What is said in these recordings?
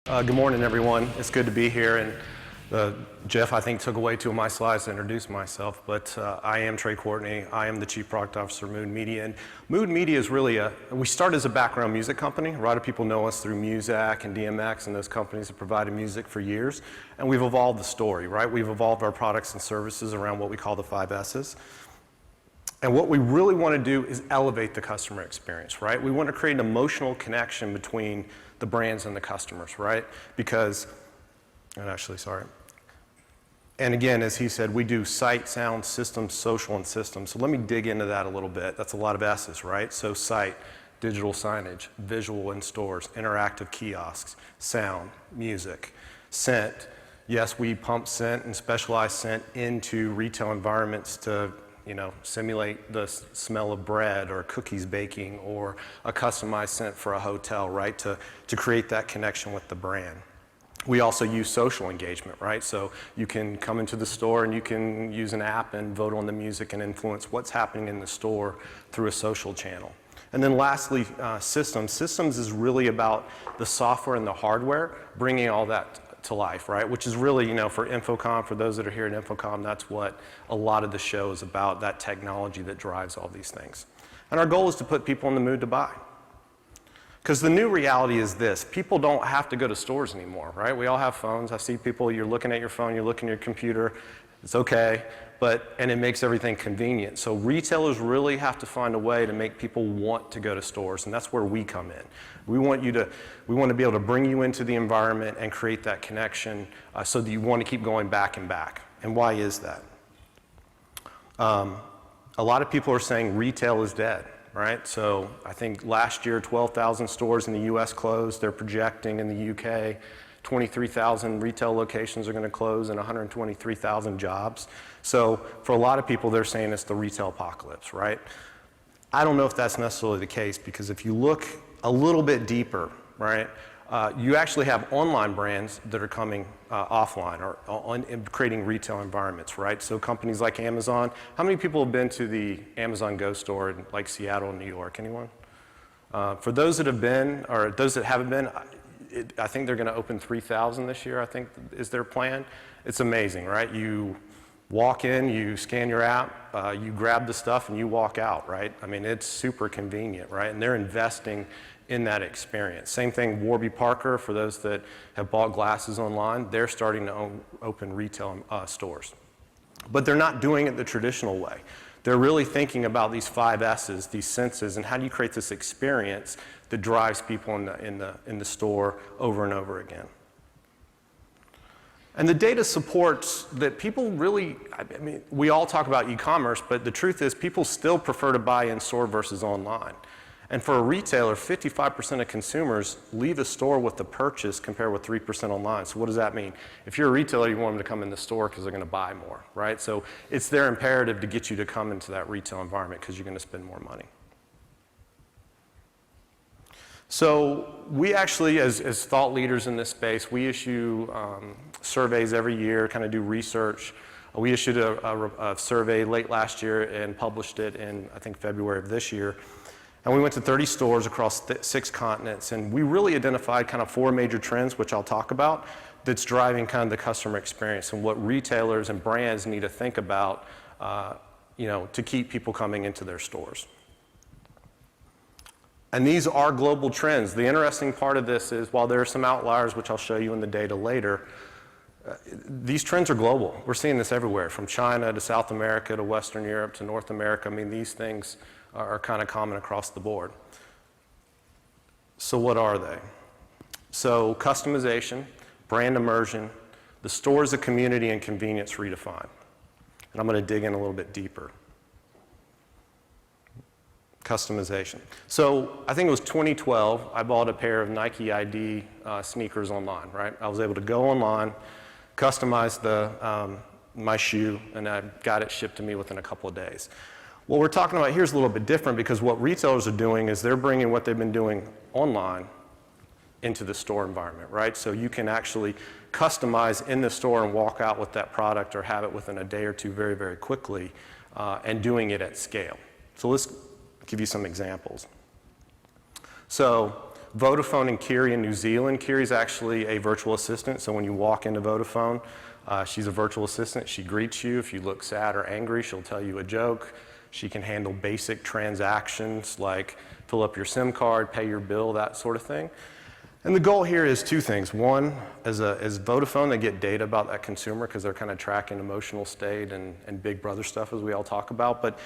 Good morning, everyone. It's good to be here. And Jeff, I think, took away two of my slides to introduce myself, but I am Trey Courtney. I am the Chief Product Officer of Mood Media. And Mood Media is really we started as a background music company. A lot of people know us through Muzak and DMX and those companies that provided music for years. And we've evolved the story, right? We've evolved our products and services around what we call the 5 S's. And what we really want to do is elevate the customer experience, right? We want to create an emotional connection between the brands and the customers, right? Because, and again, as he said, we do sight, sound, systems, social, and systems. So let me dig into that a little bit. That's a lot of S's, right? So sight, digital signage, visual in stores, interactive kiosks, sound, music, scent. Yes, we pump scent and specialized scent into retail environments to simulate the smell of bread or cookies baking or a customized scent for a hotel, right? To create that connection with the brand. We also use social engagement, right? So you can come into the store and you can use an app and vote on the music and influence what's happening in the store through a social channel. And then lastly, systems. Systems is really about the software and the hardware, bringing all that to life, right? Which is really, for InfoComm, for those that are here at InfoComm, that's what a lot of the show is about, that technology that drives all these things. And our goal is to put people in the mood to buy. Because the new reality is this, people don't have to go to stores anymore, right? We all have phones. I see people, you're looking at your phone, you're looking at your computer, it's okay, and it makes everything convenient. So retailers really have to find a way to make people want to go to stores, and that's where we come in. We want to be able to bring you into the environment and create that connection so that you want to keep going back and back. And why is that? A lot of people are saying retail is dead, right? So I think last year 12,000 stores in the US closed. They're projecting in the UK 23,000 retail locations are going to close and 123,000 jobs. So for a lot of people, they're saying it's the retail apocalypse, right? I don't know if that's necessarily the case, because if you look a little bit deeper, right, you actually have online brands that are coming offline or creating retail environments, right? So companies like Amazon. How many people have been to the Amazon Go store in like Seattle and New York? Anyone? For those that have been, or those that haven't been, I think they're going to open 3,000 this year, I think is their plan. It's amazing, right? You walk in, you scan your app, you grab the stuff and you walk out, right? I mean, it's super convenient, right? And they're investing in that experience. Same thing, Warby Parker, for those that have bought glasses online, they're starting to open retail stores. But they're not doing it the traditional way. They're really thinking about these 5 S's, these senses, and how do you create this experience that drives people in the store over and over again. And the data supports that people really, I mean, we all talk about e-commerce, but the truth is people still prefer to buy in store versus online. And for a retailer, 55% of consumers leave a store with a purchase compared with 3% online. So what does that mean? If you're a retailer, you want them to come in the store because they're going to buy more, right? So it's their imperative to get you to come into that retail environment because you're going to spend more money. So we actually, as thought leaders in this space, we issue surveys every year, kind of do research. We issued a survey late last year and published it in, I think, February of this year. And we went to 30 stores across 6 continents, and we really identified kind of 4 major trends, which I'll talk about, that's driving kind of the customer experience and what retailers and brands need to think about, to keep people coming into their stores. And these are global trends. The interesting part of this is, while there are some outliers, which I'll show you in the data later, these trends are global. We're seeing this everywhere, from China to South America to Western Europe to North America. I mean, these things are kind of common across the board. So what are they? So customization, brand immersion, the store as a community, and convenience redefined. And I'm going to dig in a little bit deeper. Customization. So I think it was 2012, I bought a pair of Nike ID sneakers online, right? I was able to go online, customize my shoe, and I got it shipped to me within a couple of days. What we're talking about here is a little bit different, because what retailers are doing is they're bringing what they've been doing online into the store environment, right? So you can actually customize in the store and walk out with that product or have it within a day or two very, very quickly, and doing it at scale. So let's give you some examples. So Vodafone and Kiri in New Zealand. Kiri's actually a virtual assistant, so when you walk into Vodafone, she's a virtual assistant. She greets you. If you look sad or angry, she'll tell you a joke. She can handle basic transactions like fill up your SIM card, pay your bill, that sort of thing. And the goal here is two things. One, as Vodafone, they get data about that consumer because they're kind of tracking emotional state and big brother stuff, as we all talk about. But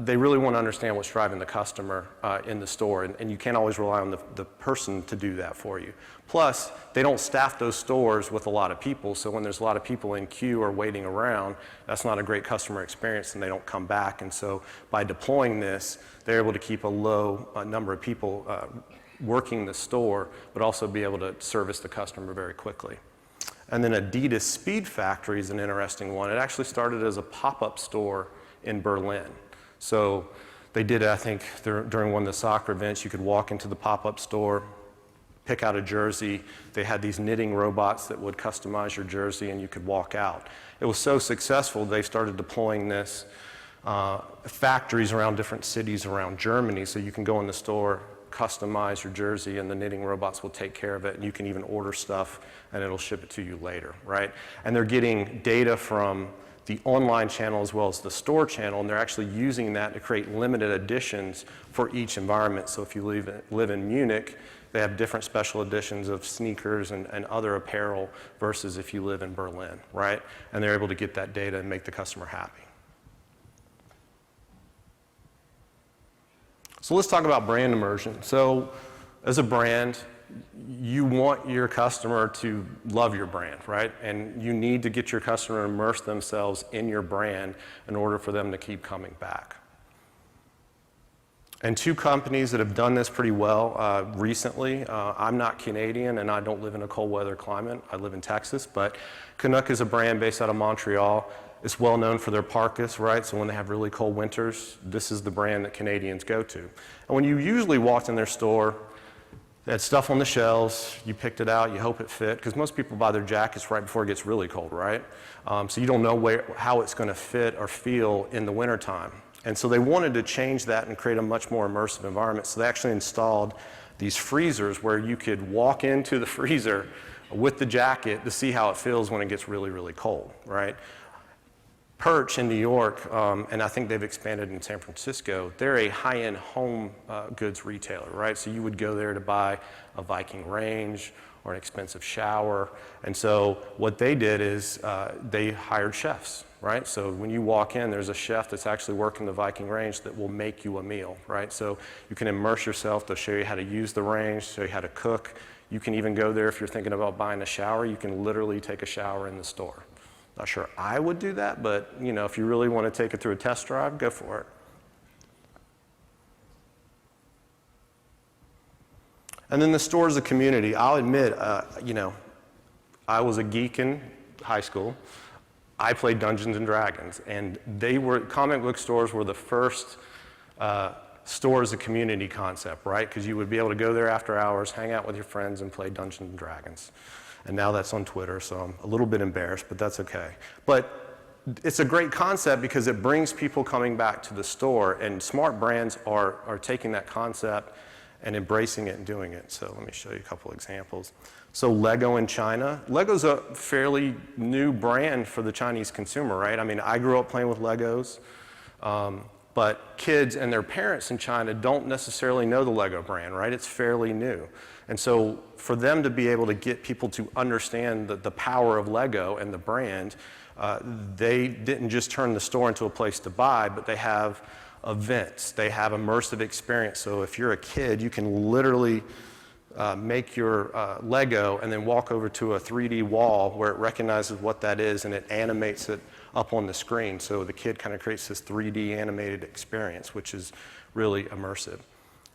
they really want to understand what's driving the customer in the store. And you can't always rely on the person to do that for you. Plus, they don't staff those stores with a lot of people. So when there's a lot of people in queue or waiting around, that's not a great customer experience and they don't come back. And so by deploying this, they're able to keep a low number of people working the store, but also be able to service the customer very quickly. And then Adidas Speed Factory is an interesting one. It actually started as a pop-up store in Berlin. So they did it, I think, during one of the soccer events. You could walk into the pop-up store, pick out a jersey. They had these knitting robots that would customize your jersey and you could walk out. It was so successful, they started deploying this factories around different cities around Germany, so you can go in the store, customize your jersey, and the knitting robots will take care of it, and you can even order stuff and it'll ship it to you later, right? And they're getting data from the online channel as well as the store channel, and they're actually using that to create limited editions for each environment. So if you live in Munich, they have different special editions of sneakers and other apparel versus if you live in Berlin, right? And they're able to get that data and make the customer happy. So let's talk about brand immersion. So as a brand, you want your customer to love your brand, right? And you need to get your customer to immerse themselves in your brand in order for them to keep coming back. And two companies that have done this pretty well recently, I'm not Canadian and I don't live in a cold weather climate. I live in Texas, but Canuck is a brand based out of Montreal. It's well known for their parkas, right? So when they have really cold winters, this is the brand that Canadians go to. And when you usually walked in their store, they had stuff on the shelves, you picked it out, you hope it fit, because most people buy their jackets right before it gets really cold, right? So you don't know how it's going to fit or feel in the wintertime. And so they wanted to change that and create a much more immersive environment. So they actually installed these freezers where you could walk into the freezer with the jacket to see how it feels when it gets really, really cold, right? Perch in New York, and I think they've expanded in San Francisco, they're a high-end home goods retailer, right? So you would go there to buy a Viking range or an expensive shower. And so what they did is they hired chefs, right? So when you walk in, there's a chef that's actually working the Viking range that will make you a meal, right? So you can immerse yourself. They'll show you how to use the range, show you how to cook. You can even go there if you're thinking about buying a shower. You can literally take a shower in the store. Not sure I would do that, but you know, if you really want to take it through a test drive, go for it. And then the store is a community. I'll admit, you know, I was a geek in high school. I played Dungeons and Dragons, and comic book stores were the first store as a community concept, right? Because you would be able to go there after hours, hang out with your friends, and play Dungeons and Dragons. And now that's on Twitter, so I'm a little bit embarrassed, but that's okay. But it's a great concept because it brings people coming back to the store, and smart brands are taking that concept and embracing it and doing it. So let me show you a couple examples. So Lego in China. Lego's a fairly new brand for the Chinese consumer, right? I mean, I grew up playing with Legos, but kids and their parents in China don't necessarily know the Lego brand, right? It's fairly new. And so for them to be able to get people to understand the power of Lego and the brand, they didn't just turn the store into a place to buy, but they have events. They have immersive experience. So if you're a kid, you can literally make your Lego and then walk over to a 3D wall where it recognizes what that is and it animates it up on the screen. So the kid kind of creates this 3D animated experience, which is really immersive.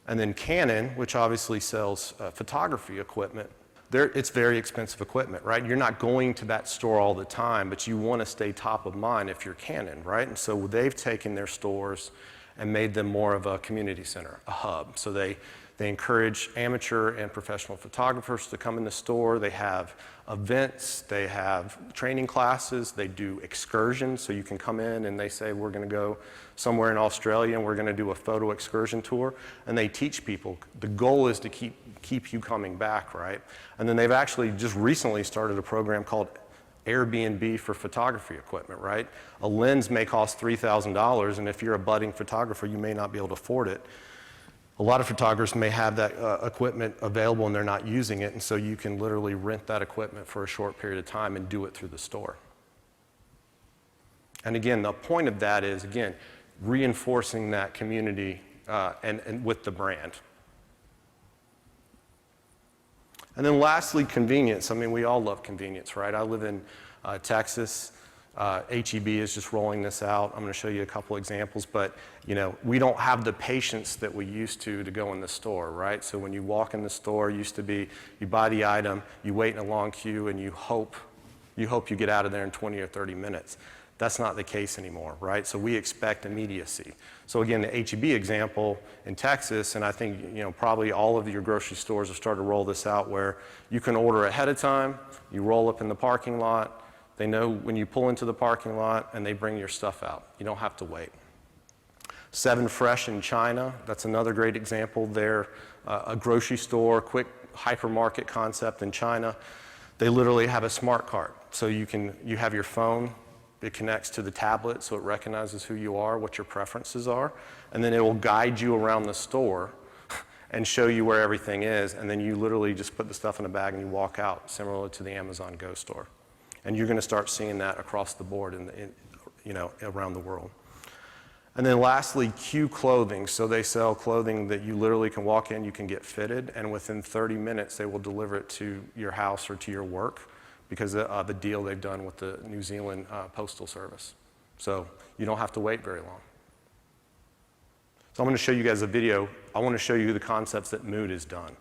And then Canon, which obviously sells photography equipment, it's very expensive equipment, right? You're not going to that store all the time, but you want to stay top of mind if you're Canon, right? And so they've taken their stores and made them more of a community center, a hub. So they They encourage amateur and professional photographers to come in the store. They have events, they have training classes, they do excursions, so you can come in and they say, we're going to go somewhere in Australia and we're going to do a photo excursion tour, and they teach people. The goal is to keep you coming back, right? And then they've actually just recently started a program called Airbnb for photography equipment, right? A lens may cost $3,000, and if you're a budding photographer, you may not be able to afford it. A lot of photographers may have that equipment available and they're not using it, and so you can literally rent that equipment for a short period of time and do it through the store. And again, the point of that is, again, reinforcing that community and with the brand. And then lastly, convenience. I mean, we all love convenience, right? I live in Texas. HEB is just rolling this out. I'm going to show you a couple examples, but you know, we don't have the patience that we used to go in the store, right? So when you walk in the store, it used to be you buy the item, you wait in a long queue, and you hope you get out of there in 20 or 30 minutes. That's not the case anymore, right? So we expect immediacy. So again, the HEB example in Texas, and I think you know probably all of your grocery stores have started to roll this out, where you can order ahead of time, you roll up in the parking lot. They know when you pull into the parking lot and they bring your stuff out. You don't have to wait. 7 Fresh in China, that's another great example. They're a grocery store, quick hypermarket concept in China. They literally have a smart cart. So you have your phone, it connects to the tablet so it recognizes who you are, what your preferences are, and then it will guide you around the store and show you where everything is, and then you literally just put the stuff in a bag and you walk out, similar to the Amazon Go store. And you're going to start seeing that across the board around the world. And then lastly, Q Clothing. So they sell clothing that you literally can walk in, you can get fitted, and within 30 minutes they will deliver it to your house or to your work because of the deal they've done with the New Zealand Postal Service. So you don't have to wait very long. So I'm going to show you guys a video. I want to show you the concepts that Mood has done.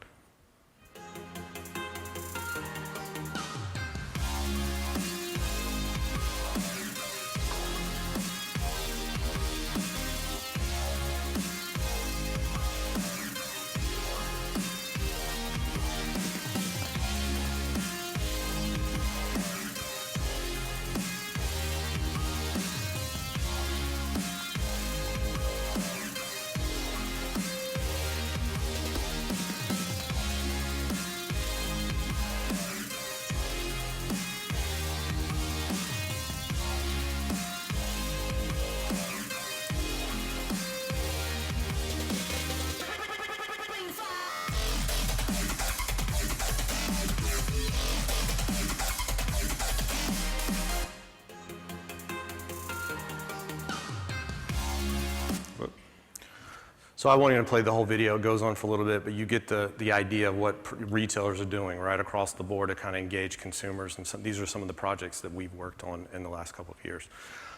So I won't even play the whole video. It goes on for a little bit, but you get the idea of what retailers are doing right across the board to kind of engage consumers. And these are some of the projects that we've worked on in the last couple of years.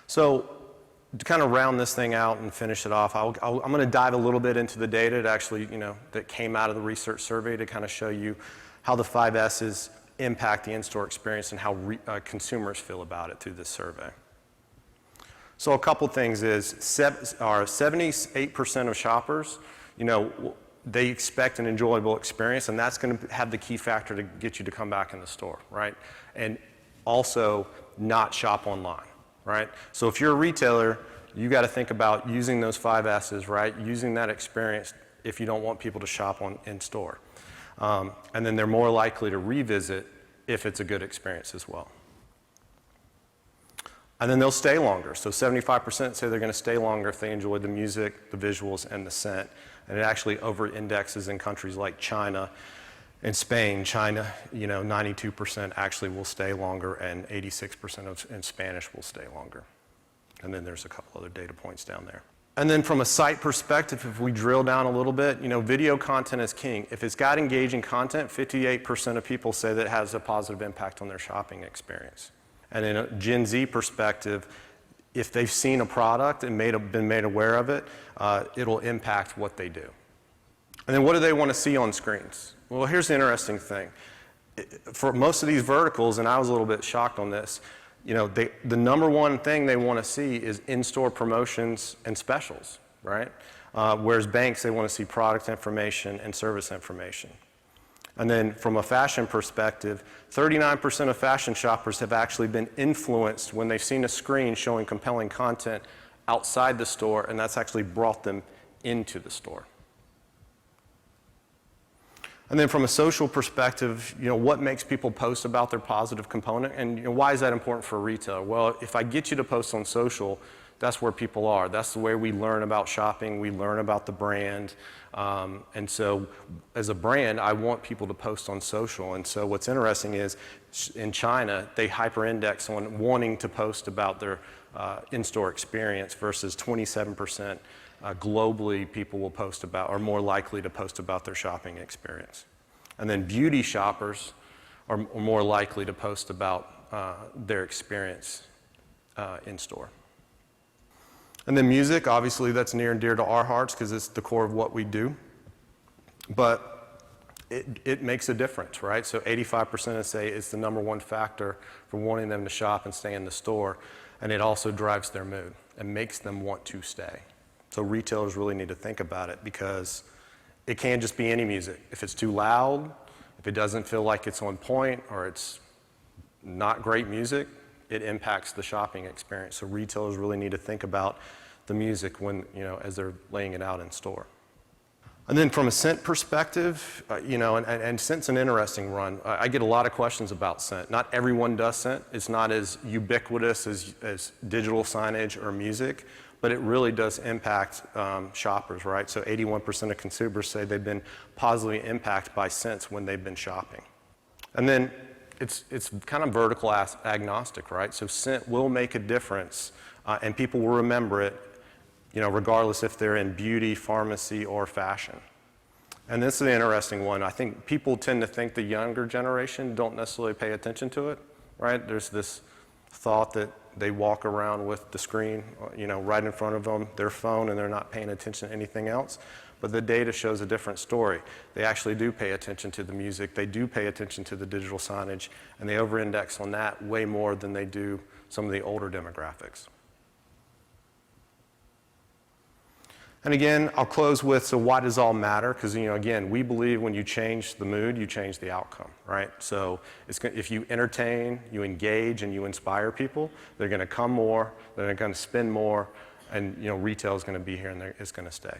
So to kind of round this thing out and finish it off, I'm going to dive a little bit into the data that actually, that came out of the research survey to kind of show you how the 5 S's impact the in-store experience and how consumers feel about it through this survey. So a couple things is 78% of shoppers, they expect an enjoyable experience, and that's going to have the key factor to get you to come back in the store, right? And also not shop online, right? So if you're a retailer, you got to think about using those 5 S's, right? Using that experience if you don't want people to shop in store. And then they're more likely to revisit if it's a good experience as well. And then they'll stay longer. So 75% say they're going to stay longer if they enjoy the music, the visuals, and the scent. And it actually over-indexes in countries like China and Spain. China, 92% actually will stay longer, and 86% in Spanish will stay longer. And then there's a couple other data points down there. And then from a site perspective, if we drill down a little bit, video content is king. If it's got engaging content, 58% of people say that it has a positive impact on their shopping experience. And in a Gen Z perspective, if they've seen a product and been made aware of it, it'll impact what they do. And then what do they want to see on screens? Well, here's the interesting thing. For most of these verticals, and I was a little bit shocked on this, the number one thing they want to see is in-store promotions and specials. right? Whereas banks, they want to see product information and service information. And then from a fashion perspective, 39% of fashion shoppers have actually been influenced when they've seen a screen showing compelling content outside the store, and that's actually brought them into the store. And then from a social perspective, what makes people post about their positive component, and why is that important for a retailer? Well, if I get you to post on social, that's where people are. That's the way we learn about shopping. We learn about the brand. And so as a brand, I want people to post on social. And so what's interesting is in China, they hyper-index on wanting to post about their in-store experience versus 27% globally people will post about, are more likely to post about their shopping experience. And then beauty shoppers are more likely to post about their experience in store. And then music, obviously that's near and dear to our hearts because it's the core of what we do. But it makes a difference, right? So 85% say it's the #1 factor for wanting them to shop and stay in the store. And it also drives their mood and makes them want to stay. So retailers really need to think about it because it can't just be any music. If it's too loud, if it doesn't feel like it's on point or it's not great music, it impacts the shopping experience. So retailers really need to think about the music when, as they're laying it out in store. And then from a scent perspective, and scent's an interesting one. I get a lot of questions about scent. Not everyone does scent. It's not as ubiquitous as digital signage or music, but it really does impact shoppers, right? So 81% of consumers say they've been positively impacted by scents when they've been shopping. And then it's kind of vertical agnostic, right? So scent will make a difference, and people will remember it, regardless if they're in beauty, pharmacy, or fashion. And this is an interesting one. I think people tend to think the younger generation don't necessarily pay attention to it, right? There's this thought that they walk around with the screen, right in front of them, their phone, and they're not paying attention to anything else. But the data shows a different story. They actually do pay attention to the music, they do pay attention to the digital signage, and they over-index on that way more than they do some of the older demographics. And again, I'll close with, so why does all matter? Because, again, we believe when you change the mood, you change the outcome, right? So if you entertain, you engage, and you inspire people, they're going to come more, they're going to spend more, and retail is going to be here and it's going to stay.